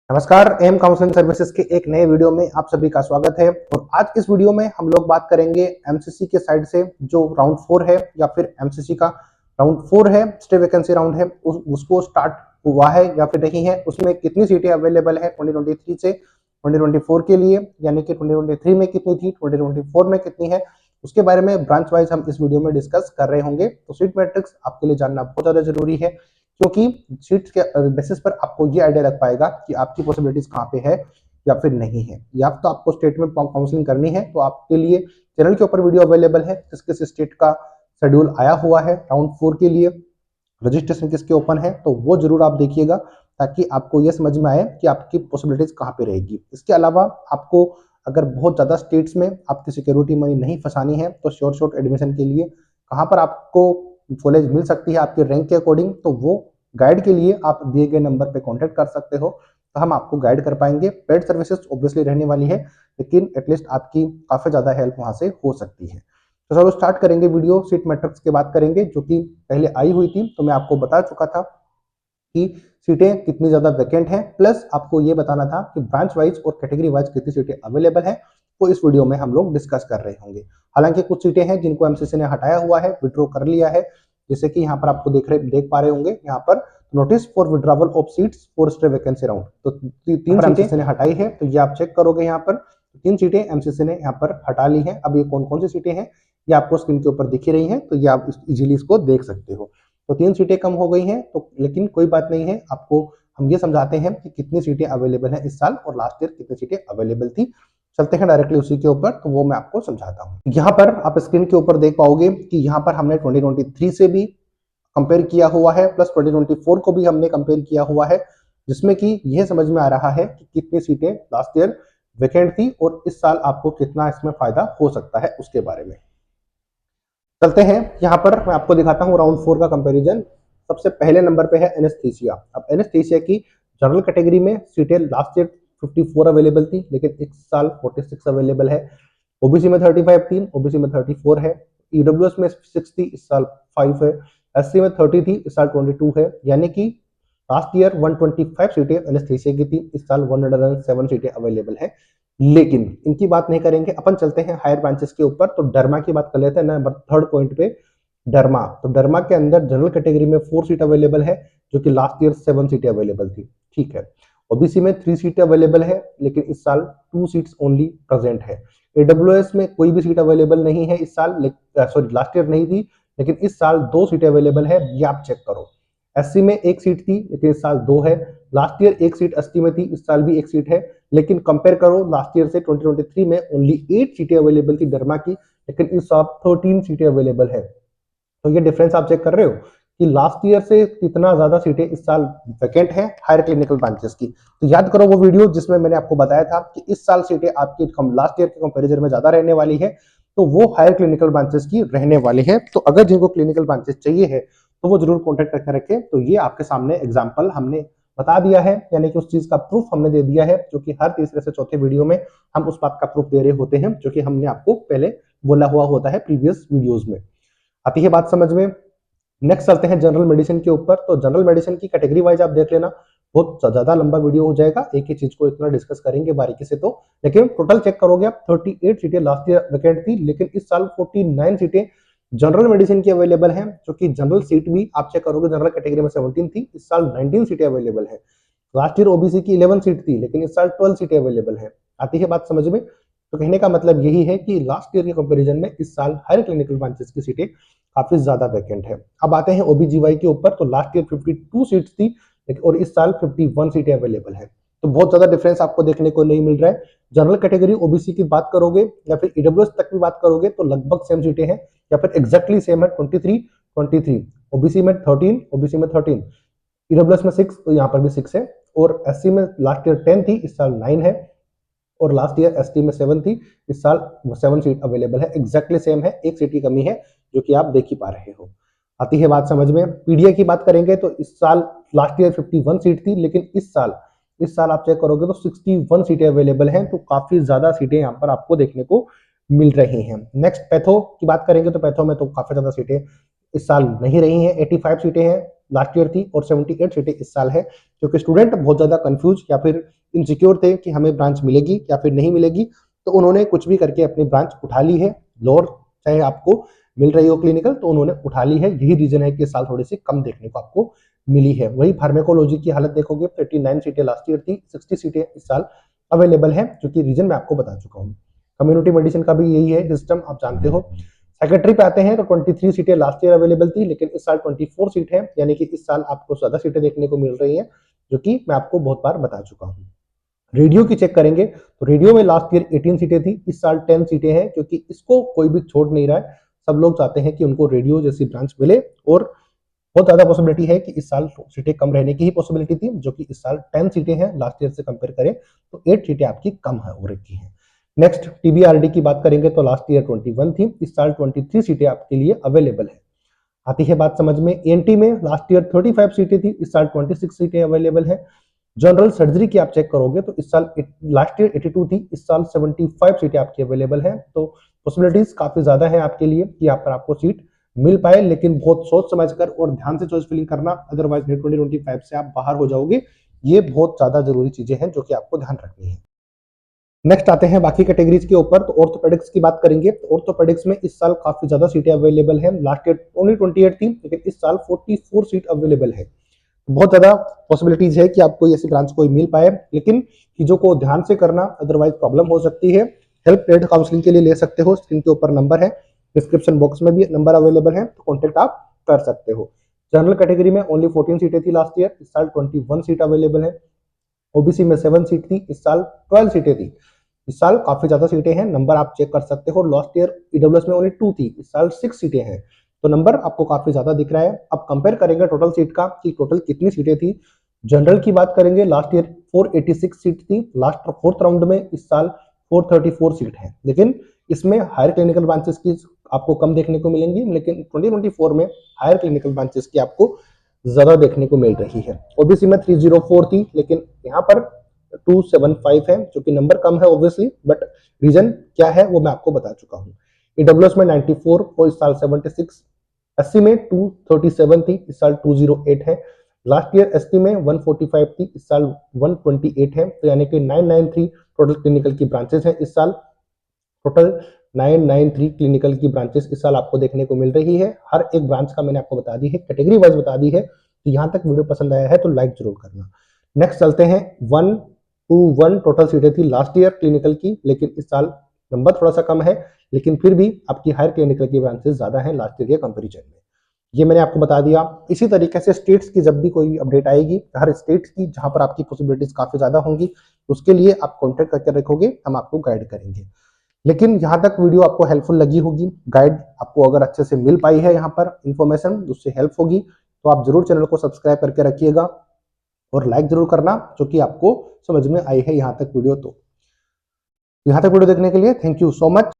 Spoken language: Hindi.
नमस्कार। एम काउंसलिंग सर्विसेज के एक नए वीडियो में आप सभी का स्वागत है। और आज इस वीडियो में हम लोग बात करेंगे एमसीसी के साइड से जो राउंड 4 है या फिर एमसीसी का राउंड 4 है, स्टे वैकेंसी राउंड है, उसको स्टार्ट हुआ है या फिर नहीं है, उसमें कितनी सीटें अवेलेबल है 2023 से 2024 के लिए, यानी कि 2023 में कितनी थी, 2024 में कितनी है, उसके बारे में ब्रांच वाइज हम इस वीडियो में डिस्कस कर रहे होंगे। तो सीट मैट्रिक्स आपके लिए जानना बहुत ज्यादा जरूरी है, क्योंकि सीट्स के बेसिस पर आपको ये आइडिया लग पाएगा कि आपकी पॉसिबिलिटीज कहाँ पे है या फिर नहीं है। या तो आपको स्टेट में काउंसलिंग करनी है तो आपके लिए चैनल के ऊपर वीडियो अवेलेबल है, किस किस स्टेट का शेड्यूल आया हुआ है राउंड 4 के लिए, रजिस्ट्रेशन किसके ओपन है, तो वो जरूर आप देखिएगा ताकि आपको ये समझ में आए कि आपकी पॉसिबिलिटीज कहाँ पे रहेगी। इसके अलावा आपको अगर बहुत ज्यादा स्टेट्स में आपकी सिक्योरिटी मनी नहीं फंसानी है तो शॉर्ट एडमिशन के लिए कहाँ पर आपको कॉलेज मिल सकती है आपके रैंक के अकॉर्डिंग, तो वो गाइड के लिए आप दिए गए नंबर पे कांटेक्ट कर सकते हो, तो हम आपको गाइड कर पाएंगे। पेड सर्विसेज ऑब्वियसली रहने वाली है, लेकिन एटलीस्ट आपकी काफी ज्यादा हेल्प वहां से हो सकती है। तो चलो स्टार्ट करेंगे वीडियो। सीट मैट्रिक्स की बात करेंगे जो कि पहले आई हुई थी, तो मैं आपको बता चुका था कि सीटें कितनी ज्यादा वैकेंट हैं, प्लस आपको ये बताना था कि ब्रांच वाइज और कैटेगरी वाइज कितनी सीटें अवेलेबल हैं, तो इस वीडियो में हम लोग डिस्कस कर रहे होंगे। हालांकि कुछ सीटें हैं जिनको एमसीसी ने हटाया हुआ है, विड्रॉ कर लिया है, जैसे कि यहाँ पर आपको देख पा रहे होंगे यहाँ पर notice for withdrawal of seats for stay vacancy round, तो तीन एमसीसी ने हटाई है, तो ये आप चेक करोगे यहाँ पर 3 सीटें एमसीसी ने यहाँ पर हटा ली हैं। अब ये कौन कौन सी सीटें हैं ये आपको स्क्रीन के ऊपर दिख ही रही हैं, तो ये आप इजीली इसको देख सकते हो। तो 3 सीटें कम हो गई हैं, तो लेकिन कोई बात नहीं है, आपको हम ये समझाते हैं कि कितनी सीटें अवेलेबल हैं इस साल और लास्ट ईयर कितनी सीटें अवेलेबल थी। चलते हैं डायरेक्टली उसी के ऊपर, तो वो मैं आपको समझाता हूँ। यहाँ पर आप स्क्रीन के ऊपर देख पाओगे कि यहाँ पर हमने 2023 से भी कंपेयर किया हुआ है, प्लस 2024 को भी हमने कंपेयर किया हुआ है, जिसमें कि यह समझ में आ रहा है कि कितनी सीटें लास्ट ईयर वैकेंट थी और इस साल आपको कितना इसमें फायदा हो सकता है उसके बारे में। चलते हैं यहाँ पर मैं आपको दिखाता हूँ राउंड 4 का कंपैरिजन। सबसे पहले नंबर पे है एनेस्थीसिया। अब एनेस्थीसिया की जनरल कैटेगरी में सीटें लास्ट ईयर 54 अवेलेबल थी, लेकिन इस साल 46 अवेलेबल है। ओबीसी में 35 थी, ओबीसी में 34 है। ईडब्ल्यूएस में 6 थी, इस साल 5 है। एससी में 30 थी, इस साल 22 है। यानी कि लास्ट ईयर 125 सीटें एनेस्थीसिया की थी, इस साल 107 सीटें अवेलेबल है। लेकिन इनकी बात नहीं करेंगे, अपन चलते हैं हायर ब्रांचेस के ऊपर। तो डर्मा की बात कर लेते हैं नंबर 3 पॉइंट पे। डर्मा, तो डर्मा के अंदर जनरल कैटेगरी में 4 सीट अवेलेबल है, जो कि लास्ट ईयर 7 सीटें अवेलेबल थी। ठीक है। ओबीसी में 3 सीटें अवेलेबल है, लेकिन इस साल 2 सीट्स ओनली प्रेजेंट है। एडब्ल्यूएस में कोई भी सीट अवेलेबल नहीं है इस साल, सॉरी लास्ट ईयर नहीं थी, लेकिन इस साल 2 सीटें अवेलेबल है, ये आप चेक करो। एससी में 1 सीट थी, लेकिन इस साल 2 है। लास्ट ईयर 1 सीट एसटी में थी, इस साल भी 1 सीट है। लेकिन कंपेयर करो लास्ट ईयर से 2023 में ओनली 8 सीटें अवेलेबल थी डर्मा की, लेकिन इस साल 13 सीटें अवेलेबल है। तो ये डिफरेंस आप चेक कर रहे हो कि लास्ट ईयर से कितना ज्यादा सीटें इस साल वैकेंट है हायर क्लिनिकल ब्रांचेस की। तो याद करो वो वीडियो जिसमें मैंने आपको बताया था कि इस साल सीटें आपकी लास्ट ईयर के कंपैरिजन में ज्यादा रहने वाली है, तो वो हायर क्लिनिकल ब्रांचेस की रहने वाली है। तो अगर जिनको क्लिनिकल ब्रांचेस चाहिए है तो वो जरूर कॉन्टेक्ट करके रखें। तो ये आपके सामने एग्जाम्पल हमने बता दिया है, यानी कि उस चीज का प्रूफ हमने दे दिया है, जो कि हर तीसरे से चौथे वीडियो में हम उस बात का प्रूफ दे रहे होते हैं, जो कि हमने आपको पहले बोला हुआ होता है प्रीवियस वीडियोस में। आती है बात समझ में। नेक्स्ट चलते हैं जनरल मेडिसिन के ऊपर। तो जनरल मेडिसिन की कैटेगरी वाइज आप देख लेना, बहुत ज्यादा लंबा वीडियो हो जाएगा, एक ही चीज को इतना डिस्कस करेंगे बारीकी से। तो लेकिन टोटल चेक करोगे आप 38 सीटें लास्ट ईयर वैकेंट थी, लेकिन इस साल 49 सीटें जनरल मेडिसिन की अवेलेबल है, जो कि जनरल सीट भी आप चेक करोगे जनरल कैटेगरी में 17 थी, इस साल 19 सीटें अवेलेबल है। लास्ट ईयर ओबीसी की 11 सीट थी, लेकिन इस साल 12 सीटें अवेलेबल है। आती है बात समझ में। तो कहने का मतलब यही है कि लास्ट ईयर के कंपैरिजन में इस साल हायर क्लिनिकल ब्रांचेस की सीटें काफी ज्यादा वैकेंट है। अब आते हैं ओबीजीवाई के ऊपर। तो लास्ट ईयर 52 सीट्स थी और इस साल 51 सीटें अवेलेबल है। तो बहुत ज्यादा डिफरेंस आपको देखने को नहीं मिल रहा है। जनरल कैटेगरी ओबीसी की बात करोगे या फिर ईडब्ल्यूएस तक की बात करोगे तो लगभग सेम सीटें हैं, या फिर एग्जैक्टली सेम है। 23 ओबीसी में 13, ओबीसी में 13, ईडब्ल्यूएस में 6, तो यहाँ पर भी 6 है। और एससी में लास्ट ईयर 10 थी, इस साल 9 है। और लास्ट ईयर एसटी में 7 थी, इस साल 7 सीट अवेलेबल है। एग्जैक्टली सेम है, एक सीट की कमी है, जो कि आप देख ही पा रहे हो। आती है बात समझ में। पीडीए की बात करेंगे तो इस साल लास्ट ईयर 51 सीट थी, लेकिन इस साल आप चेक करोगे तो 61 सीटें अवेलेबल हैं। तो काफी ज्यादा सीटें यहाँ पर आपको देखने को मिल रही हैं। नेक्स्ट पैथो की बात करेंगे तो पैथो में तो काफी ज्यादा सीटें इस साल नहीं रही हैं, 85 सीटें हैं, लास्ट ईयर थी, और 78 सीटें इस साल है, क्योंकि स्टूडेंट बहुत ज़्यादा कंफ्यूज या फिर इनसिक्योर थे कि हमें ब्रांच मिलेगी या फिर नहीं मिलेगी, तो उन्होंने कुछ भी करके अपनी ब्रांच उठा ली है। लोअर चाहे आपको मिल रही हो क्लिनिकल, तो उन्होंने उठा ली है। यही रीजन है कि इस साल थोड़ी सी कम देखने को आपको मिली है। वही फार्मेकोलॉजी की हालत देखोगे, 39 सीटें लास्ट ईयर थी, 60 सीटें इस साल अवेलेबल है, जो कि रीजन मैं आपको बता चुका हूँ। कम्युनिटी मेडिसिन का भी यही है सिस्टम, आप जानते हो। सेक्रेटरी पे आते हैं तो 23 सीटें लास्ट ईयर अवेलेबल थी, लेकिन इस साल 24 सीट है, यानी कि इस साल आपको ज्यादा सीटें देखने को मिल रही हैं, जो कि मैं आपको बहुत बार बता चुका हूँ। रेडियो की चेक करेंगे तो रेडियो में लास्ट ईयर 18 सीटें थी, इस साल 10 सीटें हैं, क्योंकि इसको कोई भी छोड़ नहीं रहा है। सब लोग चाहते हैं कि उनको रेडियो जैसी ब्रांच मिले, और बहुत ज्यादा पॉसिबिलिटी है कि इस साल सीटें कम रहने की ही पॉसिबिलिटी थी, जो कि इस साल 10 सीटें हैं, लास्ट ईयर से कंपेयर करें तो 8 सीटें आपकी कम है हो रखी हैं। नेक्स्ट टीबीआरडी की बात करेंगे तो लास्ट ईयर 21 थी, इस साल 23 सीटें आपके लिए अवेलेबल है। आती है बात समझ में, एएनटी में लास्ट ईयर 35 सीटें थी, इस साल 26 सीटें अवेलेबल है। जनरल सर्जरी की आप चेक करोगे तो इस साल लास्ट ईयर 82 थी, इस साल 75 सीटें आपकी अवेलेबल हैं। तो पॉसिबिलिटीज काफी ज्यादा है आपके लिए कि यहाँ पर आपको सीट मिल पाए, लेकिन बहुत सोच समझकर और ध्यान से चॉइस फिलिंग करना, अदरवाइज नेट 2025 से आप बाहर हो जाओगे। ये बहुत ज्यादा जरूरी चीजें हैं जो कि आपको ध्यान रखनी है। नेक्स्ट आते हैं बाकी कैटेगरीज के ऊपर, तो ऑर्थोपेडिक्स की बात करेंगे तो ऑर्थोपेडिक्स में इस साल काफी ज्यादा सीटें अवेलेबल हैं। लास्ट ईयर ओनली 28 थी, लेकिन इस साल 44 सीट अवेलेबल है। बहुत ज्यादा पॉसिबिलिटीज है कि आपको ऐसी ब्रांच कोई मिल पाए, लेकिन चीजों को ध्यान से करना, अदरवाइज प्रॉब्लम हो सकती है। हेल्प पेड काउंसलिंग के लिए ले सकते हो, स्क्रीन के ऊपर नंबर है, डिस्क्रिप्शन बॉक्स में भी नंबर अवेलेबल है, तो कॉन्टेक्ट आप कर सकते हो। जनरल कैटेगरी में ओनली 14 सीटें थी लास्ट ईयर, इस साल 21 सीट अवेलेबल है। ओबीसी में 7 सीट थी, इस साल 12 सीटें थी। इस साल काफी ज्यादा सीटें हैं, नंबर आप चेक कर सकते हो। लास्ट ईयर ईडब्ल्यूएस में ओनली 2 थी, इस साल 6 सीटें हैं, तो नंबर आपको काफी ज्यादा दिख रहा है। अब कंपेयर करेंगे टोटल सीट का कि टोटल कितनी सीटें थी। जनरल की बात करेंगे, लास्ट ईयर 486 सीट थी, लास्ट फोर्थ राउंड में इस साल 434 सीट है, लेकिन इसमें हायर क्लिनिकल ब्रांचेस की आपको कम देखने को मिलेंगी, लेकिन 2024 में हायर क्लिनिकल ब्रांचेस की आपको ज्यादा देखने को मिल रही है। ओबीसी में 304 थी, लेकिन यहाँ पर 275 है, जो कि नंबर कम है ऑब्वियसली, बट रीजन क्या है वो मैं आपको बता चुका हूँ। ईडब्ल्यूएस में 94 और इस साल 76। एससी में 237 थी, इस साल 208 है। लास्ट ईयर एसटी में 145 थी, इस साल 128 है, तो यानी कि 993 टोटल क्लिनिकल की ब्रांचेस हैं इस साल। टोटल 993 क्लिनिकल की ब्रांचेस इस साल आपको देखने को मिल रही है। हर एक ब्रांच का मैंने आपको बता दी है, कैटेगरी वाइज बता दी है। तो यहाँ तक वीडियो पसंद आया है तो लाइक जरूर करना। नेक्स्ट चलते हैं, 121 टोटल सीटें थी लास्ट ईयर क्लिनिकल की, लेकिन इस साल नंबर थोड़ा सा कम है, लेकिन फिर भी आपकी हायर क्लिनिकल की ब्रांचेस ज्यादा है लास्ट ईयर के कंपेरिजन में। ये मैंने आपको बता दिया। इसी तरीके से स्टेट्स की जब भी कोई अपडेट आएगी, हर स्टेट्स की जहां पर आपकी पॉसिबिलिटीज काफी ज्यादा होंगी, उसके लिए आप कॉन्टेक्ट करके रखोगे, हम आपको गाइड करेंगे। लेकिन यहाँ तक वीडियो आपको हेल्पफुल लगी होगी, गाइड आपको अगर अच्छे से मिल पाई है, यहाँ पर इंफॉर्मेशन उससे हेल्प होगी, तो आप जरूर चैनल को सब्सक्राइब करके रखिएगा और लाइक जरूर करना, जो कि आपको समझ में आई है यहाँ तक वीडियो। तो यहाँ तक वीडियो देखने के लिए थैंक यू सो मच।